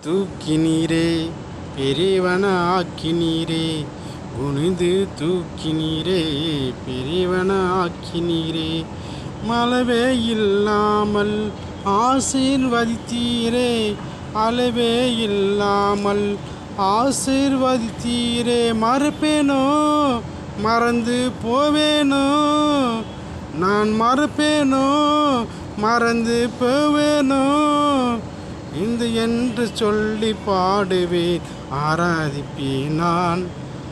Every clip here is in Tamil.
தூக்கினீரே, பெரியவன ஆக்கினீரே. குனிந்து தூக்கினீரே, பெரியவன ஆக்கினீரே. மழவே இல்லாமல் ஆசீர்வதித்தீரே, அளவே இல்லாமல் ஆசீர்வதித்தீரே. மறப்பேனோ, மறந்து போவேனோ, நான் மறப்பேனோ, மறந்து போவேனோ. இந்த என்று சொல்லி பாடுவேன், ஆராதிப்பேன்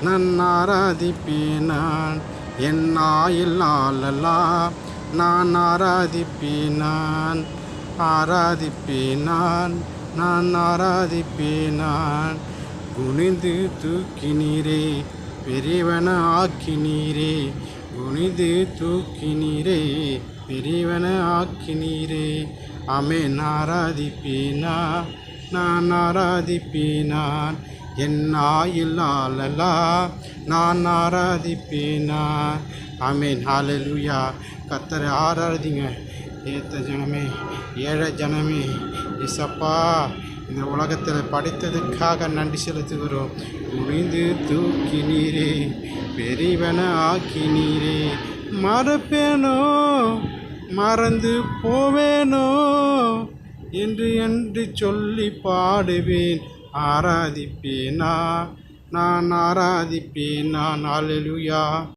நான் ஆராதிப்பேன் நான். என் ஆயுள் நாளெல்லாம் நான் ஆராதிப்பேன் நான் ஆராதிப்பேன் நான் ஆராதிப்பேன் நான். குனிந்து தூக்கினீரே, பெரியவன ஆக்கினீரே. குனிந்து தூக்கினீரே, பெரியவன ஆக்கினீரே. ஆமென். ஆராதிப்பேன் நான் ஆராதிப்பேன் நான். என் ஆயுள் நாளெல்லாம் நான் ஆராதிப்பேன் நான். ஆமென். ஹல்லேலூயா. கர்த்தரை ஆராதிங்க. ஏத்த ஜனமே, ஏழை ஜனமே, இசப்பா இந்த உலகத்தில் படித்ததுக்காக நன்றி செலுத்துகிறோம். குனிந்து தூக்கினீரே, பெரியவன ஆக்கினீரே. மறப்பேனோ, மறந்து போவேனோ என்று சொல்லி பாடுவேன், ஆராதிப்பேன் நான் ஆராதிப்பேன் நான். ஹல்லேலூயா.